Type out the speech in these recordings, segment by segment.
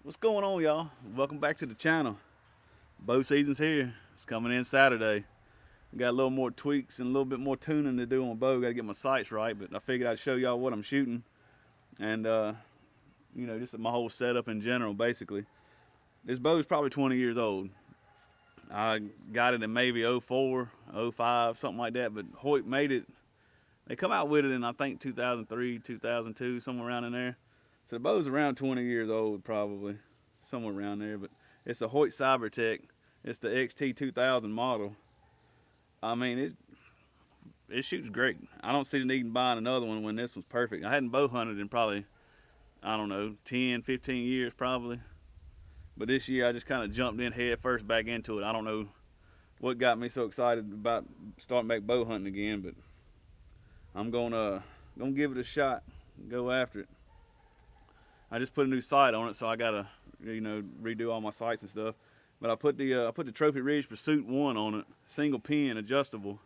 What's going on, y'all? Welcome back to the channel. Bow season's here. It's coming in Saturday. Got a little more tweaks and a little bit more tuning to do on bow. Got to get my sights right, but I figured I'd show y'all what I'm shooting and just my whole setup in general. Basically, this bow's probably 20 years old. I got it in maybe '04, '05, something like that. But Hoyt made it. They come out with it in I think 2003, 2002, somewhere around in there. So the bow's around 20 years old, probably somewhere around there. But it's a Hoyt Cybertech. It's the XT2000 model. I mean, it shoots great. I don't see the need in buying another one when this one's perfect. I hadn't bow hunted in probably, I don't know, 10, 15 years probably. But this year I just kind of jumped in head first back into it. I don't know what got me so excited about starting back bow hunting again, but I'm gonna give it a shot, go after it. I just put a new sight on it, so I gotta redo all my sights and stuff. But I put the Trophy Ridge Pursuit 1 on it, single pin, adjustable.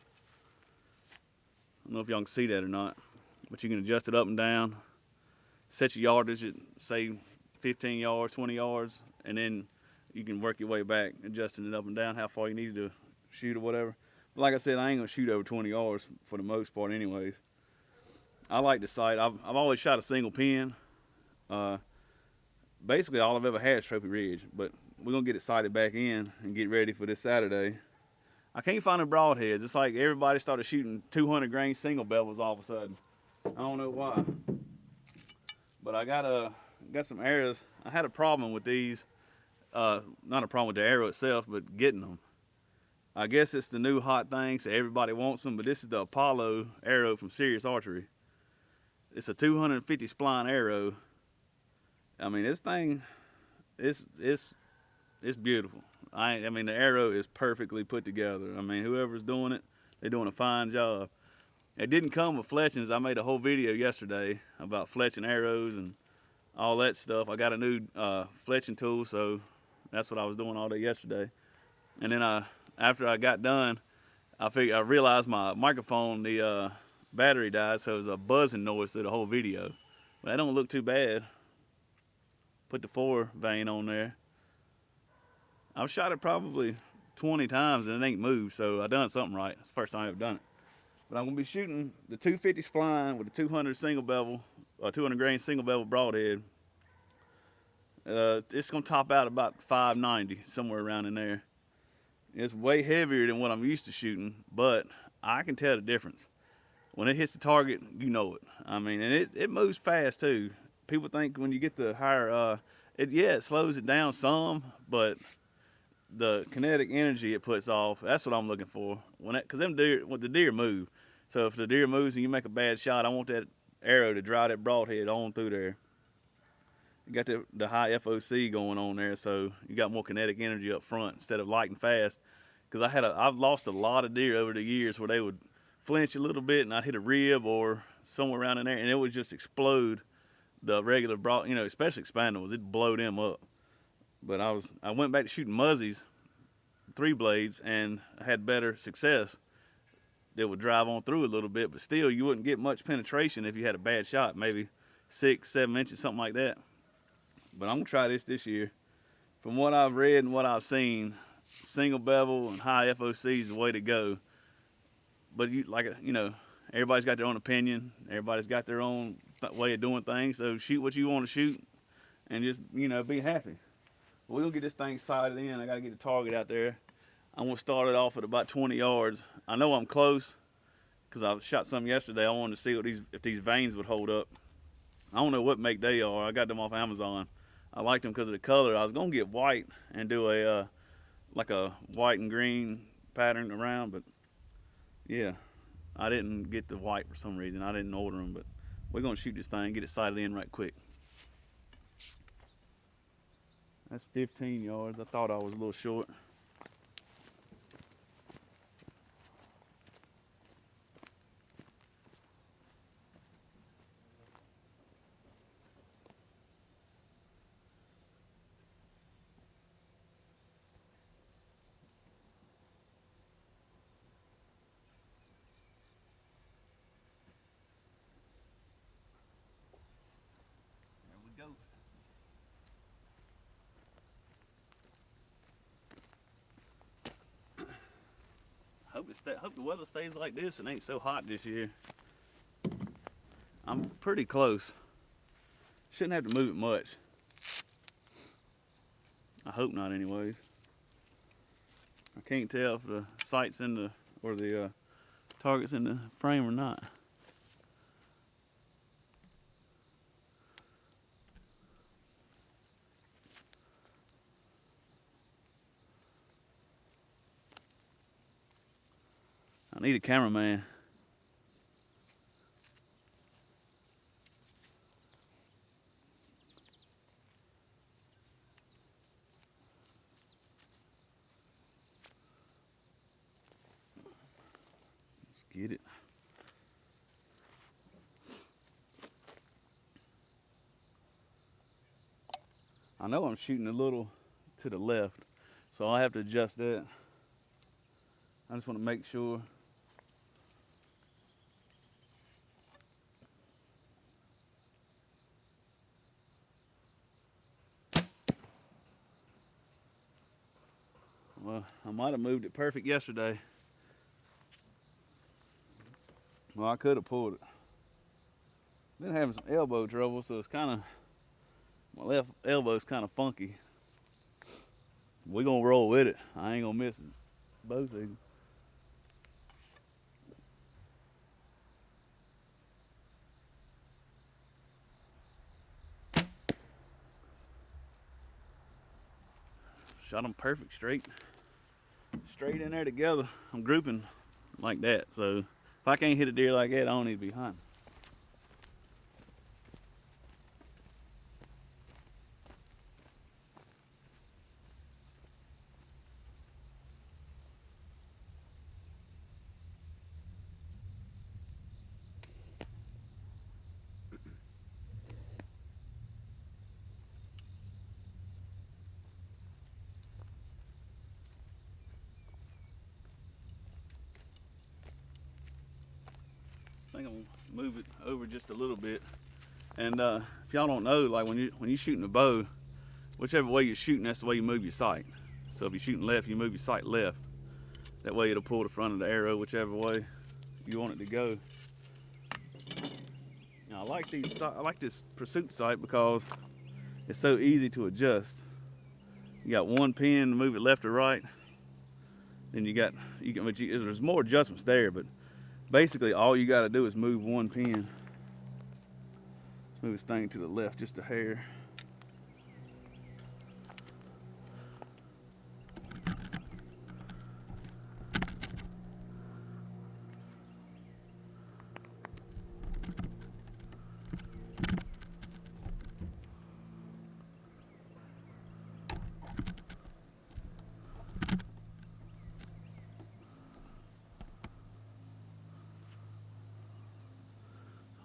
I don't know if y'all can see that or not, but you can adjust it up and down. Set your yardage at say 15 yards, 20 yards, and then you can work your way back, adjusting it up and down how far you need to shoot or whatever. But like I said, I ain't gonna shoot over 20 yards for the most part, anyways. I like the sight. I've always shot a single pin. Uh, Basically, all I've ever had is Trophy Ridge, but we're gonna get it sighted back in and get ready for this Saturday. I can't find the broadheads. It's like everybody started shooting 200 grain single bevels all of a sudden. I don't know why, but I got some arrows. I had a problem with these. Not a problem with the arrow itself, but getting them. I guess it's the new hot thing, so everybody wants them. But this is the Apollo arrow from Serious Archery. It's a 250 spline arrow. I mean, this thing, it's beautiful. I mean, the arrow is perfectly put together. I mean, whoever's doing it, they're doing a fine job. It didn't come with fletchings. I made a whole video yesterday about fletching arrows and all that stuff. I got a new fletching tool, so that's what I was doing all day yesterday. And then after I got done, I realized my microphone, the battery died, so it was a buzzing noise through the whole video. But that don't look too bad. Put the 4 vein on there. I've shot it probably 20 times and it ain't moved, so I done something right. It's the first time I've ever done it. But I'm gonna be shooting the 250 spline with a 200 single bevel, 200 grain single bevel broadhead. It's gonna top out about 590, somewhere around in there. It's way heavier than what I'm used to shooting, but I can tell the difference. When it hits the target, you know it. I mean, and it moves fast too. People think when you get the higher, it slows it down some, but the kinetic energy it puts off, that's what I'm looking for. Cause the deer move. So if the deer moves and you make a bad shot, I want that arrow to drive that broadhead on through there. You got the high FOC going on there, so you got more kinetic energy up front instead of light and fast. Cause I've lost a lot of deer over the years where they would flinch a little bit and I'd hit a rib or somewhere around in there and it would just explode the regular especially expandables. It'd blow them up. But I went back to shooting muzzies, 3 blades, and I had better success. They would drive on through a little bit, but still you wouldn't get much penetration if you had a bad shot, maybe 6, 7 inches, something like that. But I'm gonna try this year. From what I've read and what I've seen, single bevel and high FOC is the way to go. But everybody's got their own opinion. Everybody's got their own way of doing things. So shoot what you want to shoot, and just be happy. We're gonna get this thing sighted in. I gotta get the target out there. I'm gonna start it off at about 20 yards. I know I'm close because I shot some yesterday. I wanted to see if these veins would hold up. I don't know what make they are. I got them off Amazon. I liked them because of the color. I was gonna get white and do a like a white and green pattern around, but yeah, I didn't get the white for some reason. I didn't order them, but we're gonna shoot this thing, get it sighted in right quick. That's 15 yards. I thought I was a little short. There we go. hope the weather stays like this and ain't so hot this year. I'm pretty close. Shouldn't have to move it much. I hope not anyways. I can't tell if the sight's in the, or the target's in the frame or not. I need a cameraman. Let's get it. I know I'm shooting a little to the left, so I have to adjust that. I just want to make sure. Well, I might have moved it perfect yesterday. Well, I could have pulled it. Been having some elbow trouble, so it's kind of, my left elbow's kind of funky. We're gonna roll with it. I ain't gonna miss it. Both of them. Shot them perfect, straight in there together. I'm grouping like that, so if I can't hit a deer like that, I don't need to be hunting. I think I'm gonna move it over just a little bit. And if y'all don't know, like when you're shooting a bow, whichever way you're shooting, that's the way you move your sight. So if you're shooting left, you move your sight left. That way it'll pull the front of the arrow whichever way you want it to go. Now I like this pursuit sight because it's so easy to adjust. You got one pin to move it left or right. Then there's more adjustments there, but basically all you got to do is move one pin. Let's move this thing to the left just a hair.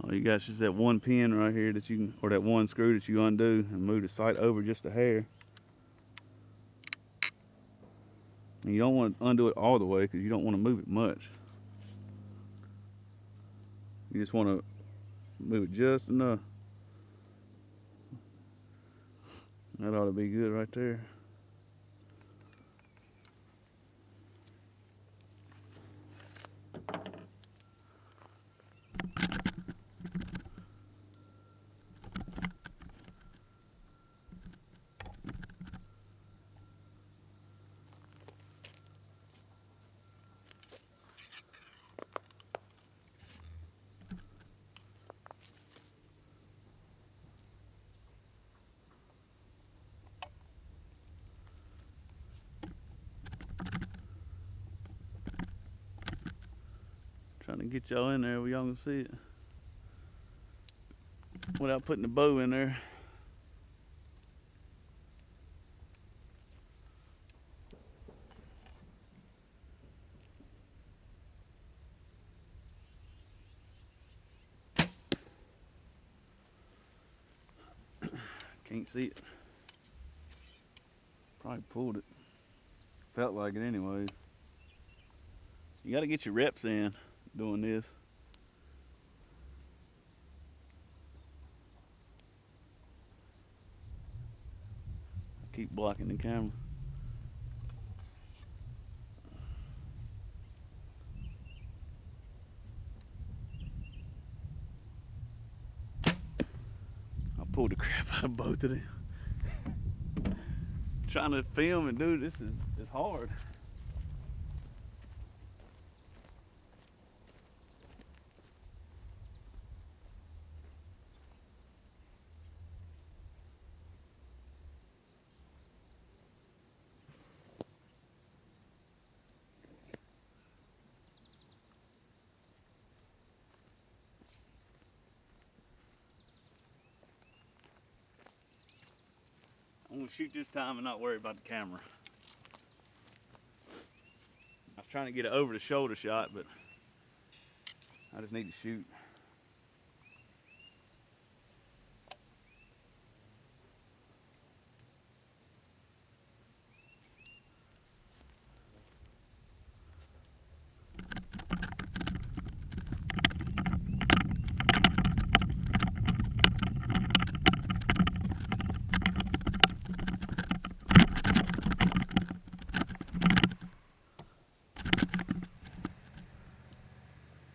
All you got is just that one pin right here that you can, or that one screw that you undo and move the sight over just a hair. And you don't want to undo it all the way because you don't want to move it much. You just want to move it just enough. That ought to be good right there. Trying to get y'all in there where y'all can see it without putting the bow in there. Can't see it. Probably pulled it. Felt like it anyways. You gotta get your reps in doing this. Keep blocking the camera. Both of them. Trying to film and do this is hard. I'm gonna shoot this time and not worry about the camera. I was trying to get an over the shoulder shot, but I just need to shoot.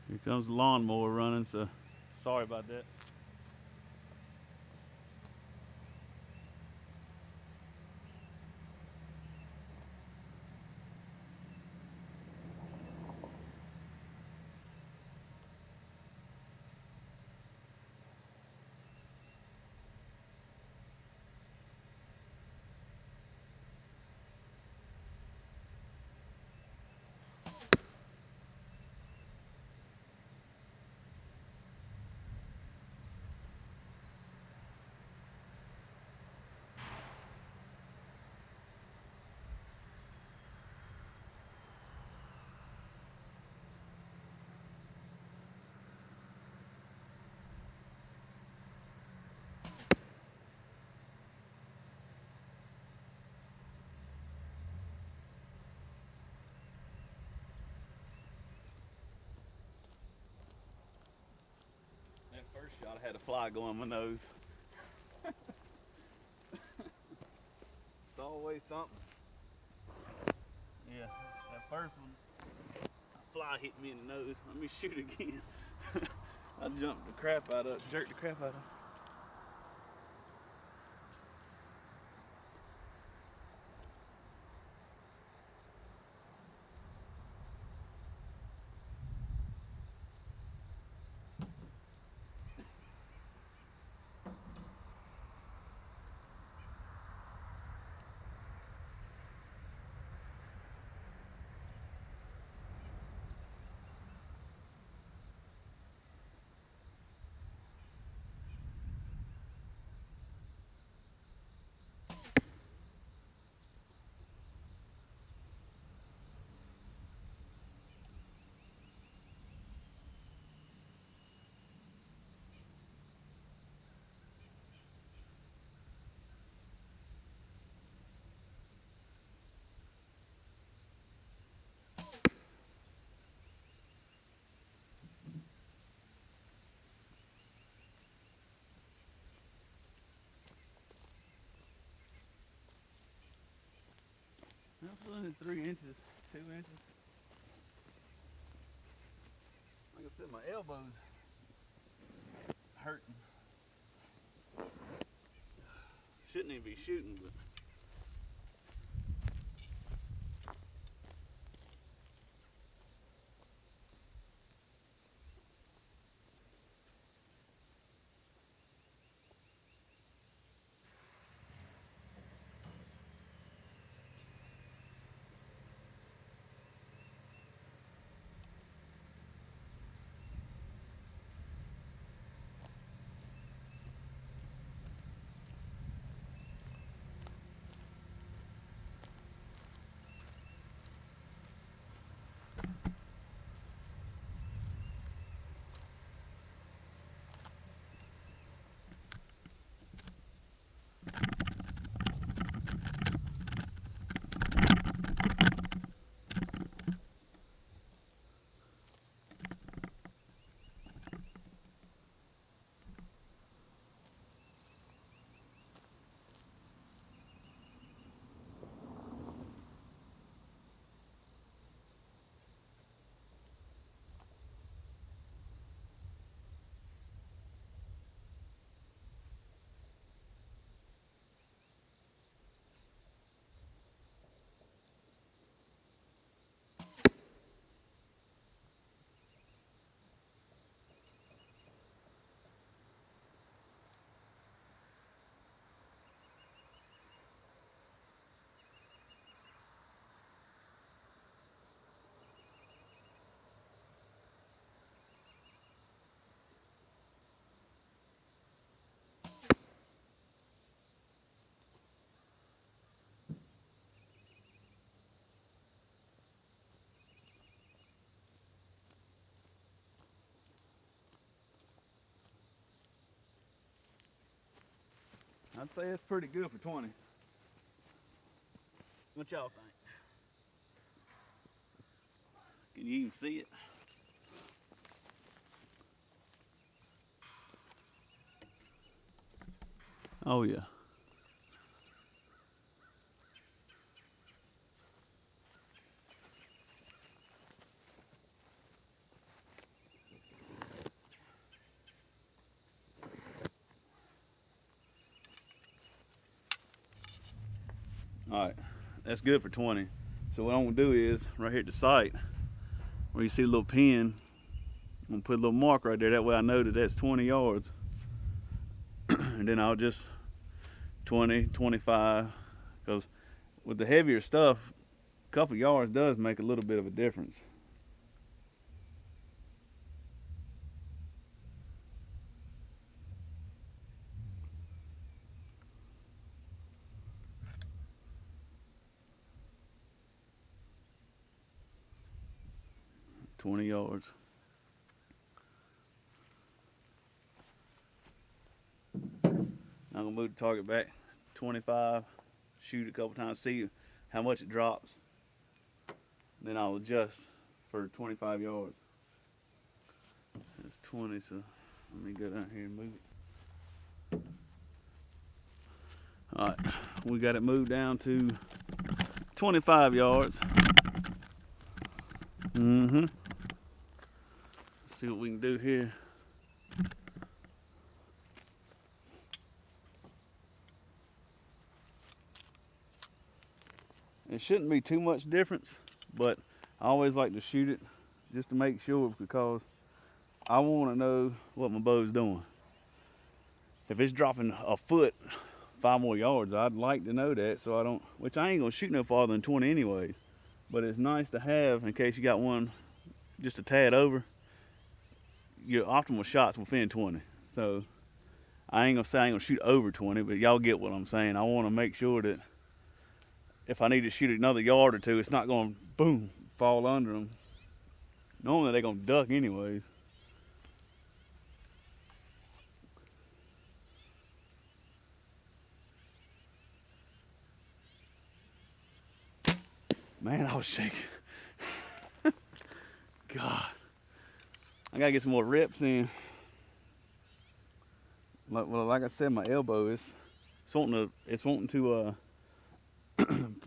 Here comes the lawnmower running, so sorry about that. That first shot, I had a fly go in my nose. It's always something. Yeah, that first one, a fly hit me in the nose. Let me shoot again. I jumped the crap out of it, jerked the crap out of it. That's only 3 inches, 2 inches. Like I said, my elbow's hurting. Shouldn't even be shooting, but I'd say it's pretty good for 20. What y'all think? Can you even see it? Oh yeah. All right, that's good for 20. So what I'm gonna do is, right here at the site, where you see a little pin, I'm gonna put a little mark right there. That way I know that that's 20 yards. And then I'll just 20, 25, because with the heavier stuff, a couple yards does make a little bit of a difference. $20. I'm gonna move the target back 25, shoot a couple times, see how much it drops. Then I'll adjust for 25 yards. It's 20, so let me go down here and move it. All right, we got it moved down to 25 yards. Let's see what we can do here. It shouldn't be too much difference, but I always like to shoot it just to make sure, because I want to know what my bow's doing. If it's dropping a foot, 5 more yards, I'd like to know that, so I don't, which I ain't gonna shoot no farther than 20 anyways, but it's nice to have in case you got one just a tad over. Your optimal shots within 20. So I ain't gonna say I ain't gonna shoot over 20, but y'all get what I'm saying. I want to make sure that if I need to shoot another yard or two, it's not gonna boom fall under them. Normally they're gonna duck anyways. Man, I was shaking. God, I gotta get some more reps in. Like I said, my elbow is wanting to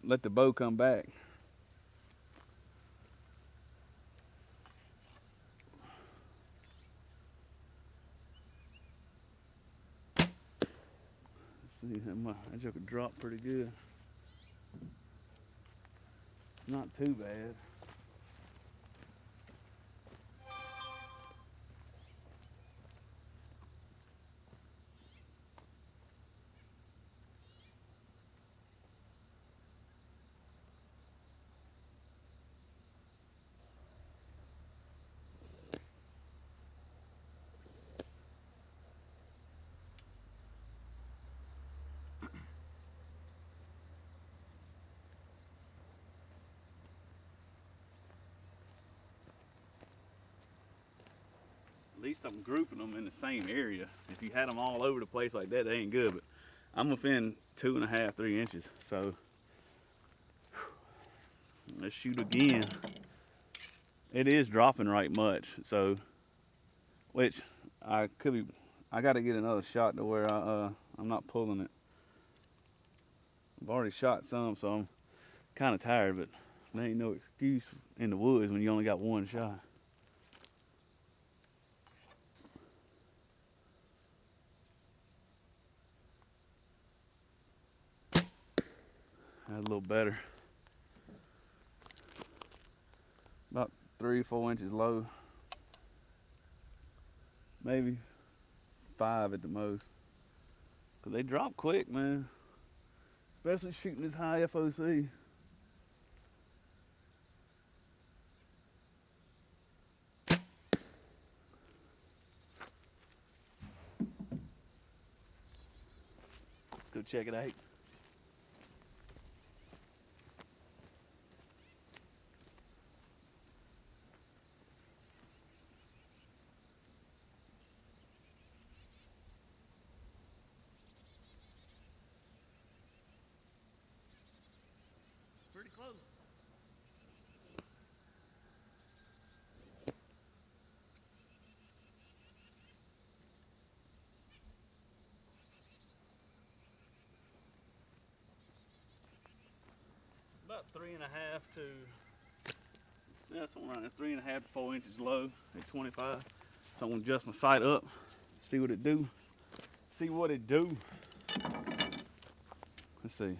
let the bow come back. Let's see, that joker dropped pretty good. It's not too bad. At least I'm grouping them in the same area. If you had them all over the place like that, they ain't good. But I'm within 2.5, 3 inches. So let's shoot again. It is dropping right much. So, which I got to get another shot to where I'm not pulling it. I've already shot some, so I'm kind of tired. But there ain't no excuse in the woods when you only got one shot. That's a little better. About 3 or 4 inches low. Maybe 5 at the most. Cause they drop quick, man. Especially shooting this high FOC. Let's go check it out. close. About 3.5 to, yeah, somewhere around there, 3.5 to 4 inches low at 25. So I'm gonna adjust my sight up, see what it do. See what it do. Let's see,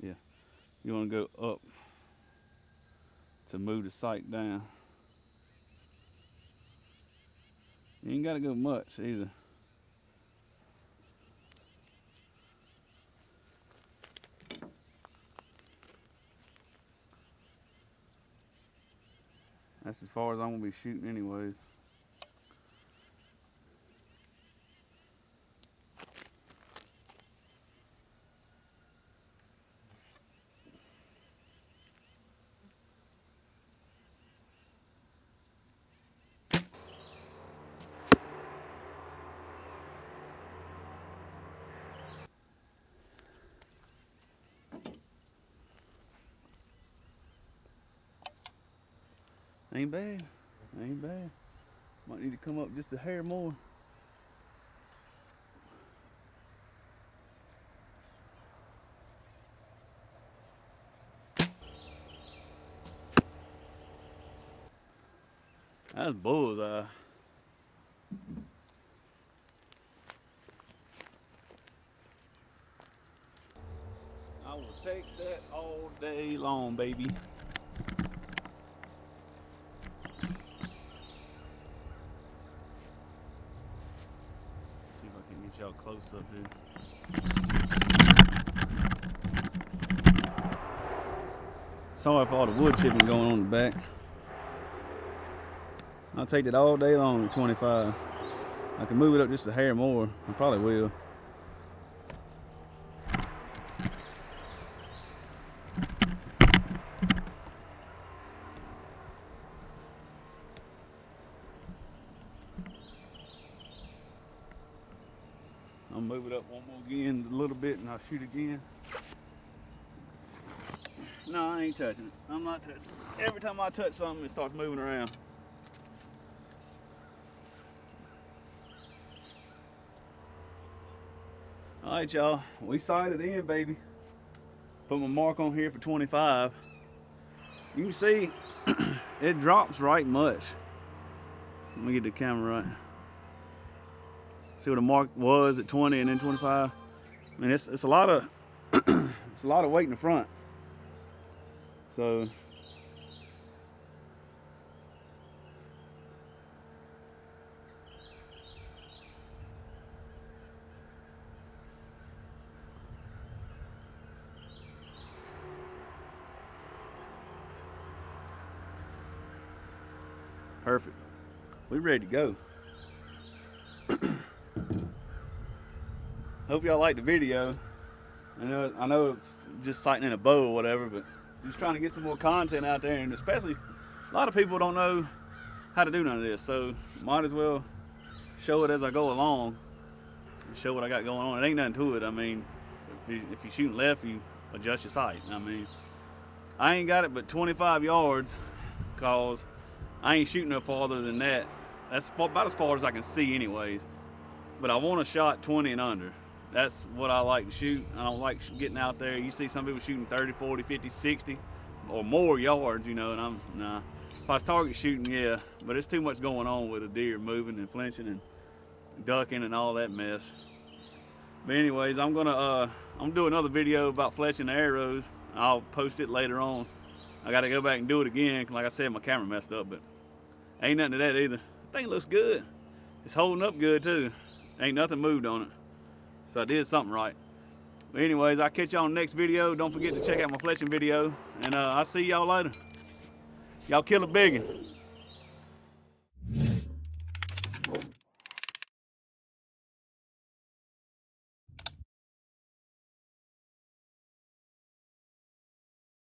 yeah. You wanna go up to move the sight down. You ain't gotta go much either. That's as far as I'm gonna be shooting anyways. Ain't bad, ain't bad. Might need to come up just a hair more. That's bullseye. I will take that all day long, baby. See if I can get y'all close up here. Sorry for all the wood chipping going on in the back. I'll take that all day long at 25. I can move it up just a hair more. I probably will. I'll move it up one more again, a little bit, and I'll shoot again. No, I ain't touching it. I'm not touching it. Every time I touch something, it starts moving around. All right, y'all. We sighted in, baby. Put my mark on here for 25. You can see it drops right much. Let me get the camera right. See what the mark was at 20 and then 25. I mean, it's a lot of it's a lot of weight in the front. So perfect. We ready to go. Hope y'all liked the video. I know it's just sighting in a bow or whatever, but just trying to get some more content out there, and especially a lot of people don't know how to do none of this, so might as well show it as I go along and show what I got going on. It ain't nothing to it. I mean, if you're shooting left, you adjust your sight. I mean, I ain't got it but 25 yards because I ain't shooting no farther than that. That's about as far as I can see anyways, but I want a shot 20 and under. That's what I like to shoot. I don't like getting out there. You see some people shooting 30, 40, 50, 60 or more yards, you know, and nah. If I was target shooting, yeah, but it's too much going on with a deer moving and flinching and ducking and all that mess. But anyways, I'm gonna do another video about fletching the arrows. I'll post it later on. I gotta go back and do it again. Like I said, my camera messed up, but ain't nothing to that either. The thing looks good. It's holding up good too. Ain't nothing moved on it. So I did something right. But anyways, I'll catch y'all on the next video. Don't forget to check out my fletching video. And I'll see y'all later. Y'all kill a biggin'.